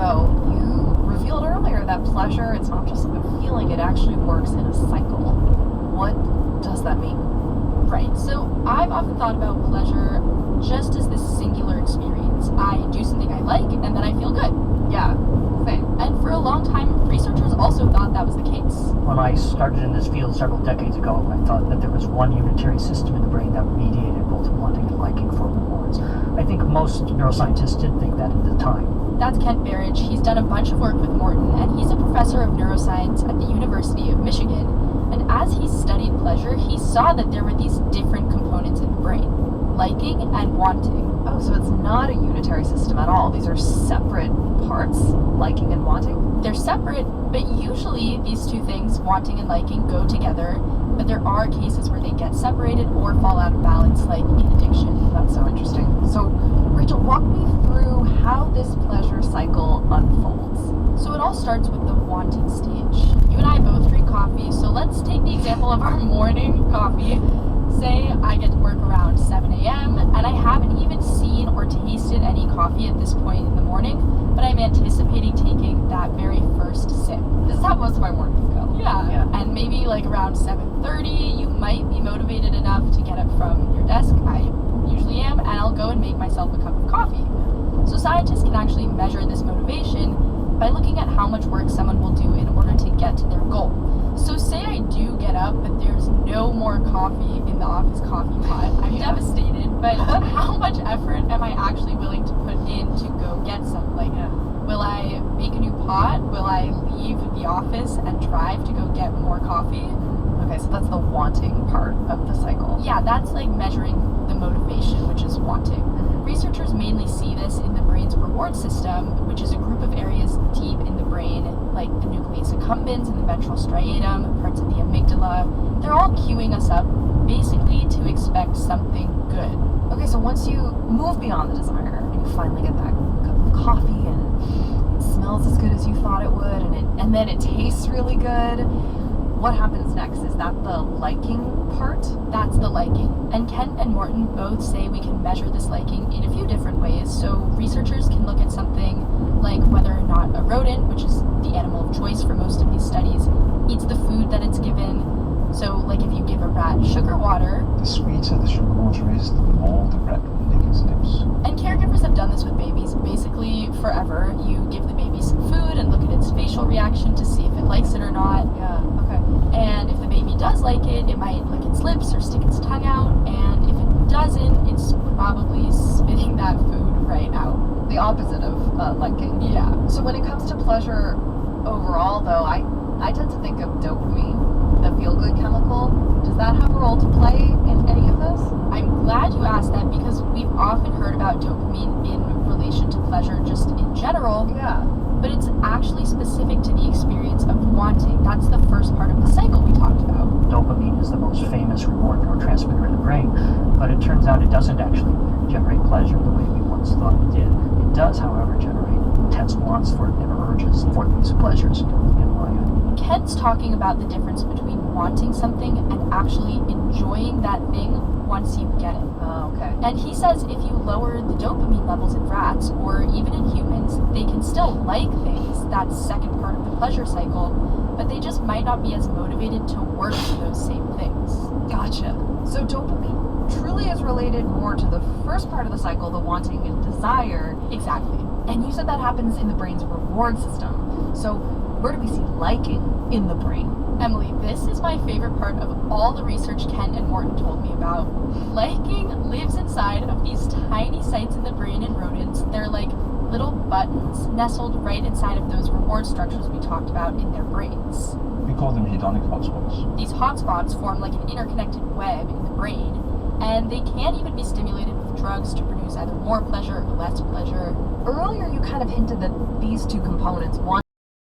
So you revealed earlier that pleasure, it's not just like a feeling, it actually works in a cycle. What does that mean? Right, so I've often thought about pleasure just as this singular experience. I do something I like and then I feel good. Yeah, same. And for a long time, researchers also thought that was the case. When I started in this field several decades ago, I thought that there was one unitary system in the brain that mediated both wanting and liking for rewards. I think most neuroscientists did think that at the time. That's Kent Berridge. He's done a bunch of work with Morton, and he's a professor of neuroscience at the University of Michigan. And as he studied pleasure, he saw that there were these different components in the brain, liking and wanting. Oh, so it's not a unitary system at all. These are separate parts, liking and wanting? They're separate, but usually these two things, wanting and liking, go together. But there are cases where they get separated or fall out of balance, like in addiction. That's so interesting. So, Rachel, walk me through how this pleasure cycle unfolds. So it all starts with the wanting stage. You and I both drink coffee, so let's take the example of our morning coffee. Say I get to work around 7 a.m. and I haven't even seen or tasted any coffee at this point in the morning, but I'm anticipating taking that very first sip. This is how most of my mornings go. Yeah. And maybe like around 7:30, you might be motivated enough to get up from your desk. I usually am, and I'll go and make myself a cup of coffee. So scientists can actually measure this motivation by looking at how much work someone will do in order to get to their goal. So say I do get up, but there's no more coffee in the office coffee pot. I'm devastated, but how much effort am I actually willing to put in to go get some? Like, will I make a new pot? Will I leave the office and drive to go get more coffee? Okay, so that's the wanting part of the cycle. Yeah, that's like measuring the motivation, which is wanting. Researchers mainly see this in the brain's reward system, which is a group of areas deep in the brain, like the nucleus accumbens and the ventral striatum, parts of the amygdala. They're all cueing us up, basically to expect something good. Okay, so once you move beyond the desire and you finally get that cup of coffee and it smells as good as you thought it would, and then it tastes really good, what happens next? Is that the liking part? That's the liking. And Kent and Morton both say we can measure this liking in a few different ways. So researchers can look at something like whether or not a rodent, which is the animal of choice for most of these studies, eats the food that it's given. So like if you give a rat sugar water, the sweeter the sugar water is, the more the rat will lick its lips. And caregivers have done this with babies basically forever. You give the baby some food and look at its facial reaction to see if it likes it or not. Yeah, okay. And if the baby does like it, it might lick its lips or stick its tongue out. And if it doesn't, it's probably spitting that food right out. The opposite of liking. Yeah. So when it comes to pleasure overall, though, I tend to think of dopamine, the feel-good chemical. Does that have a role to play in any of this? I'm glad you asked that because we've often heard about dopamine in relation to pleasure just in general. Yeah. But it's actually specific to the experience of wanting. That's the first part of the cycle we talked about. Dopamine is the most famous reward neurotransmitter in the brain, but it turns out it doesn't actually generate pleasure the way we once thought it did. It does, however, generate intense wants for and urges for these pleasures in life. Kent's talking about the difference between wanting something and actually enjoying that thing once you get it. Oh, okay. And he says if you lower the dopamine levels in rats or even in humans, they can still like things, that second part of the pleasure cycle, but they just might not be as motivated to work for those same things. Gotcha. So dopamine truly is related more to the first part of the cycle, the wanting and desire. Exactly. And you said that happens in the brain's reward system. So where do we see liking in the brain? Emily, this is my favorite part of all the research Kent and Morton told me about. Liking lives inside of these tiny sites in the brain in rodents. They're like little buttons nestled right inside of those reward structures we talked about in their brains. We call them hedonic hotspots. These hotspots form like an interconnected web in the brain, and they can even be stimulated with drugs to produce either more pleasure or less pleasure. Earlier you kind of hinted that these two components, wanting